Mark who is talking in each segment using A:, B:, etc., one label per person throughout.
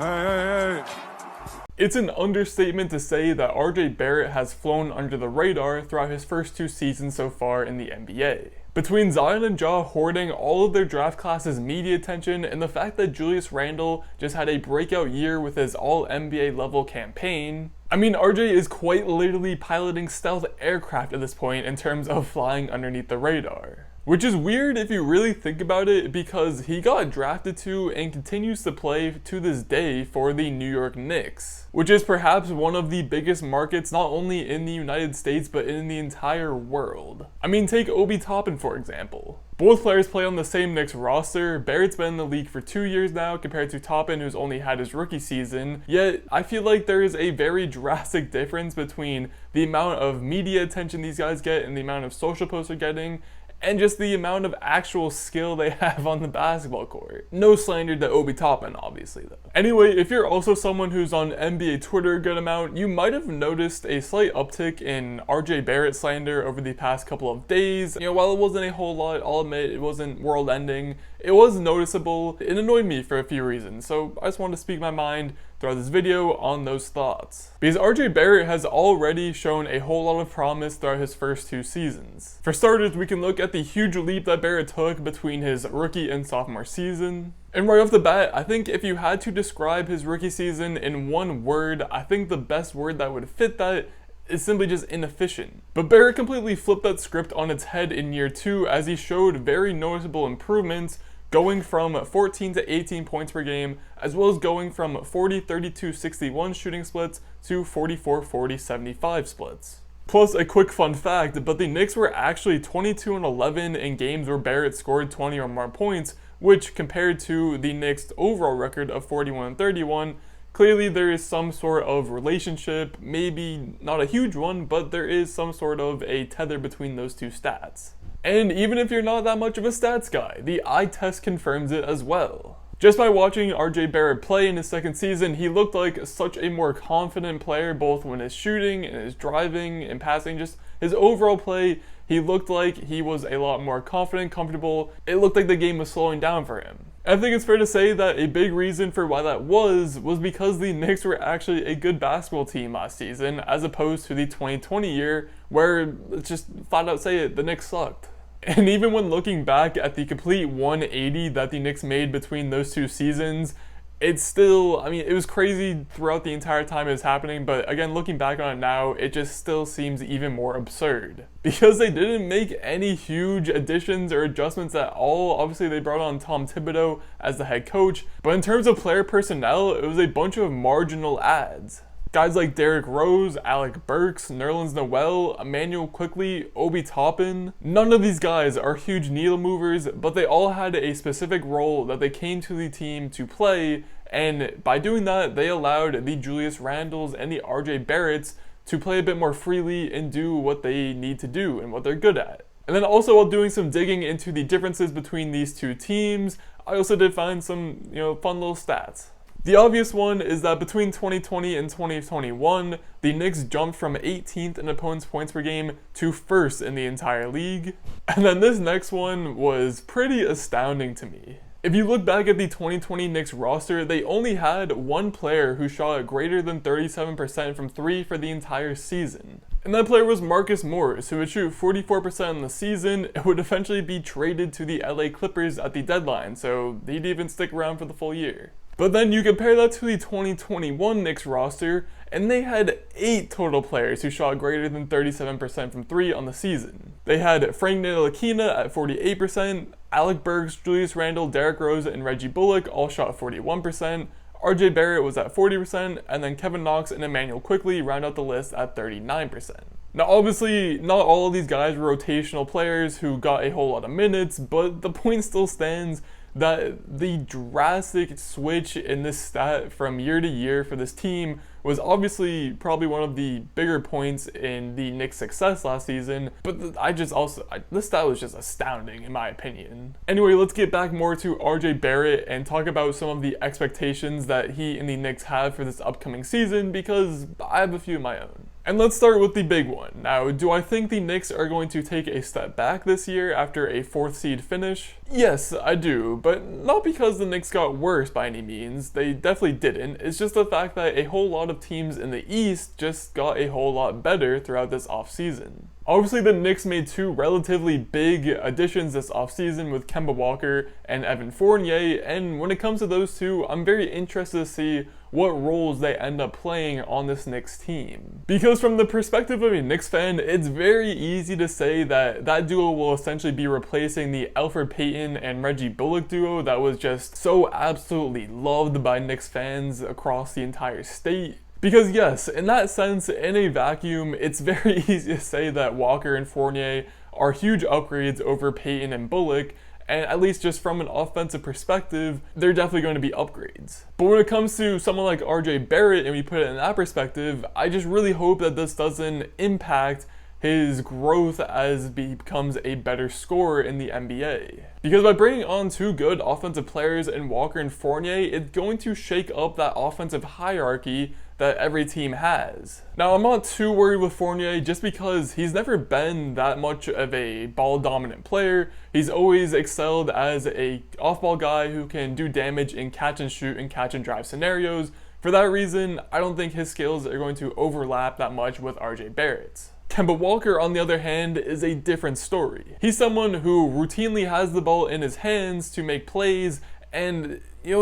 A: Hey.
B: It's an understatement to say that RJ Barrett has flown under the radar throughout his first 2 seasons so far in the NBA. Between Zion and Ja hoarding all of their draft class's media attention and the fact that Julius Randle just had a breakout year with his all-NBA level campaign, I mean, RJ is quite literally piloting stealth aircraft at this point in terms of flying underneath the radar. Which is weird if you really think about it, because he got drafted to and continues to play to this day for the New York Knicks, which is perhaps one of the biggest markets not only in the United States but in the entire world. I mean, take Obi Toppin for example. Both players play on the same Knicks roster. Barrett's been in the league for 2 years now compared to Toppin, who's only had his rookie season, yet I feel like there is a very drastic difference between the amount of media attention these guys get and the amount of social posts they're getting, and just the amount of actual skill they have on the basketball court. No slander to Obi Toppin, obviously, though. Anyway, if you're also someone who's on NBA Twitter a good amount, you might have noticed a slight uptick in RJ Barrett slander over the past couple of days. You know, while it wasn't a whole lot, I'll admit it wasn't world-ending, it was noticeable. It annoyed me for a few reasons, so I just wanted to speak my mind throughout this video on those thoughts. Because RJ Barrett has already shown a whole lot of promise throughout his first 2 seasons. For starters, we can look at the huge leap that Barrett took between his rookie and sophomore season. And right off the bat, I think if you had to describe his rookie season in one word, I think the best word that would fit that is simply just inefficient. But Barrett completely flipped that script on its head in year 2 as he showed very noticeable improvements, going from 14 to 18 points per game, as well as going from 40-32-61 shooting splits to 44-40-75 splits. Plus, a quick fun fact, but the Knicks were actually 22-11 in games where Barrett scored 20 or more points, which compared to the Knicks' overall record of 41-31, clearly there is some sort of relationship, maybe not a huge one, but there is some sort of a tether between those two stats. And even if you're not that much of a stats guy, the eye test confirms it as well. Just by watching RJ Barrett play in his second season, he looked like such a more confident player, both when his shooting and his driving and passing, just his overall play. He looked like he was a lot more confident, comfortable. It looked like the game was slowing down for him. I think it's fair to say that a big reason for why that was because the Knicks were actually a good basketball team last season, as opposed to the 2020 year, where, let's just flat out say it, the Knicks sucked. And even when looking back at the complete 180 that the Knicks made between those 2 seasons, it's still, I mean, it was crazy throughout the entire time it was happening, but again, looking back on it now, it just still seems even more absurd. Because they didn't make any huge additions or adjustments at all. Obviously, they brought on Tom Thibodeau as the head coach, but in terms of player personnel, it was a bunch of marginal adds. Guys like Derrick Rose, Alec Burks, Nerlens Noel, Emmanuel Quickley, Obi Toppin. None of these guys are huge needle movers, but they all had a specific role that they came to the team to play, and by doing that, they allowed the Julius Randles and the RJ Barretts to play a bit more freely and do what they need to do and what they're good at. And then also, while doing some digging into the differences between these 2 teams, I also did find some, fun little stats. The obvious one is that between 2020 and 2021, the Knicks jumped from 18th in opponents' points per game to 1st in the entire league. And then this next one was pretty astounding to me. If you look back at the 2020 Knicks roster, they only had 1 player who shot greater than 37% from 3 for the entire season. And that player was Marcus Morris, who would shoot 44% in the season and would eventually be traded to the LA Clippers at the deadline, so he'd even stick around for the full year. But then you compare that to the 2021 Knicks roster, and they had 8 total players who shot greater than 37% from 3 on the season. They had Frank Ntilikina at 48%, Alec Burks, Julius Randle, Derrick Rose, and Reggie Bullock all shot 41%, RJ Barrett was at 40%, and then Kevin Knox and Emmanuel Quickley round out the list at 39%. Now obviously, not all of these guys were rotational players who got a whole lot of minutes, but the point still stands that the drastic switch in this stat from year to year for this team was obviously probably one of the bigger points in the Knicks' success last season, but this stat was just astounding in my opinion. Anyway, let's get back more to RJ Barrett and talk about some of the expectations that he and the Knicks have for this upcoming season, because I have a few of my own. And let's start with the big one. Now, do I think the Knicks are going to take a step back this year after a 4th seed finish? Yes, I do, but not because the Knicks got worse by any means. They definitely didn't. It's just the fact that a whole lot of teams in the East just got a whole lot better throughout this offseason. Obviously, the Knicks made 2 relatively big additions this offseason with Kemba Walker and Evan Fournier, and when it comes to those 2, I'm very interested to see what roles they end up playing on this Knicks team. Because from the perspective of a Knicks fan, it's very easy to say that that duo will essentially be replacing the Elfrid Payton and Reggie Bullock duo that was just so absolutely loved by Knicks fans across the entire state. Because yes, in that sense, in a vacuum, it's very easy to say that Walker and Fournier are huge upgrades over Payton and Bullock, and at least just from an offensive perspective, they're definitely going to be upgrades. But when it comes to someone like RJ Barrett, and we put it in that perspective, I just really hope that this doesn't impact his growth as he becomes a better scorer in the NBA. Because by bringing on 2 good offensive players in Walker and Fournier, it's going to shake up that offensive hierarchy that every team has. Now, I'm not too worried with Fournier just because he's never been that much of a ball-dominant player. He's always excelled as a off-ball guy who can do damage in catch-and-shoot and catch-and-drive scenarios. For that reason, I don't think his skills are going to overlap that much with RJ Barrett's. Kemba Walker, on the other hand, is a different story. He's someone who routinely has the ball in his hands to make plays, and he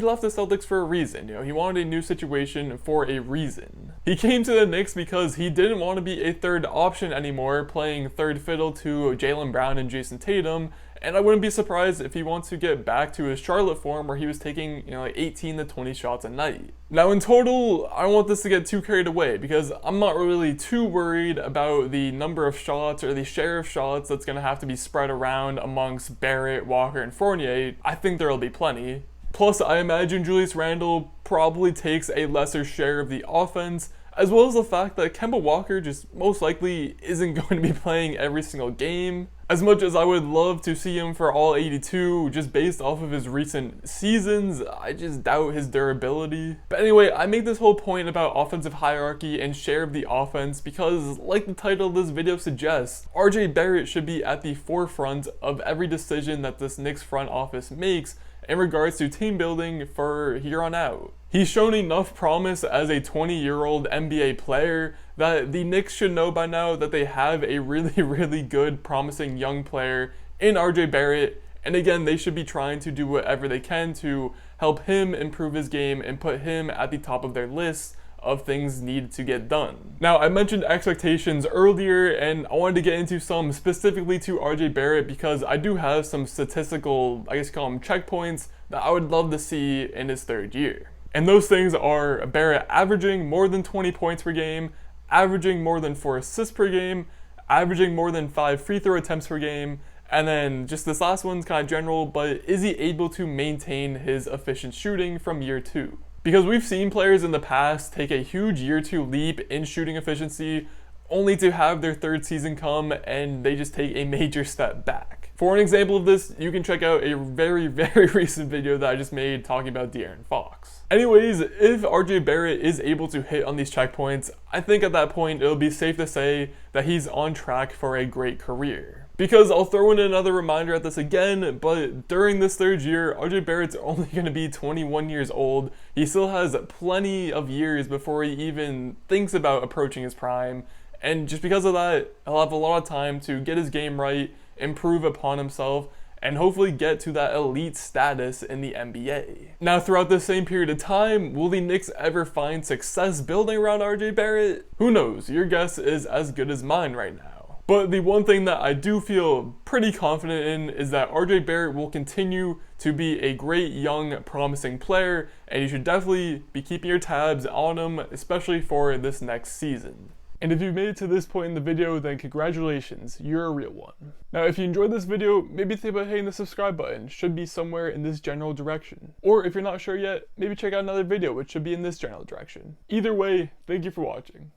B: left the Celtics for a reason. He wanted a new situation for a reason. He came to the Knicks because he didn't want to be a third option anymore, playing third fiddle to Jaylen Brown and Jason Tatum. And I wouldn't be surprised if he wants to get back to his Charlotte form where he was taking, like 18 to 20 shots a night. Now in total, I don't want this to get too carried away because I'm not really too worried about the number of shots or the share of shots that's going to have to be spread around amongst Barrett, Walker, and Fournier. I think there'll be plenty. Plus, I imagine Julius Randle probably takes a lesser share of the offense, as well as the fact that Kemba Walker just most likely isn't going to be playing every single game. As much as I would love to see him for all 82, just based off of his recent seasons, I just doubt his durability. But anyway, I make this whole point about offensive hierarchy and share of the offense because, like the title of this video suggests, RJ Barrett should be at the forefront of every decision that this Knicks front office makes in regards to team building for here on out. He's shown enough promise as a 20-year-old NBA player that the Knicks should know by now that they have a really good, promising young player in RJ Barrett, and again, they should be trying to do whatever they can to help him improve his game and put him at the top of their list of things needed to get done. Now, I mentioned expectations earlier, and I wanted to get into some specifically to RJ Barrett because I do have some statistical, I guess you call them checkpoints, that I would love to see in his 3rd year. And those things are Barrett averaging more than 20 points per game, averaging more than 4 assists per game, averaging more than 5 free throw attempts per game, and then just this last one's kind of general, but is he able to maintain his efficient shooting from year 2? Because we've seen players in the past take a huge year 2 leap in shooting efficiency, only to have their 3rd season come and they just take a major step back. For an example of this, you can check out a very recent video that I just made talking about De'Aaron Fox. Anyways, if RJ Barrett is able to hit on these checkpoints, I think at that point it'll be safe to say that he's on track for a great career. Because I'll throw in another reminder at this again, but during this 3rd year, RJ Barrett's only going to be 21 years old. He still has plenty of years before he even thinks about approaching his prime. And just because of that, he'll have a lot of time to get his game right, improve upon himself, and hopefully get to that elite status in the NBA. Now, throughout this same period of time, will the Knicks ever find success building around RJ Barrett? Who knows? Your guess is as good as mine right now. But the one thing that I do feel pretty confident in is that RJ Barrett will continue to be a great young promising player, and you should definitely be keeping your tabs on him, especially for this next season. And if you've made it to this point in the video, then congratulations, you're a real one. Now, if you enjoyed this video, maybe think about hitting the subscribe button. It should be somewhere in this general direction. Or if you're not sure yet, maybe check out another video which should be in this general direction. Either way, thank you for watching.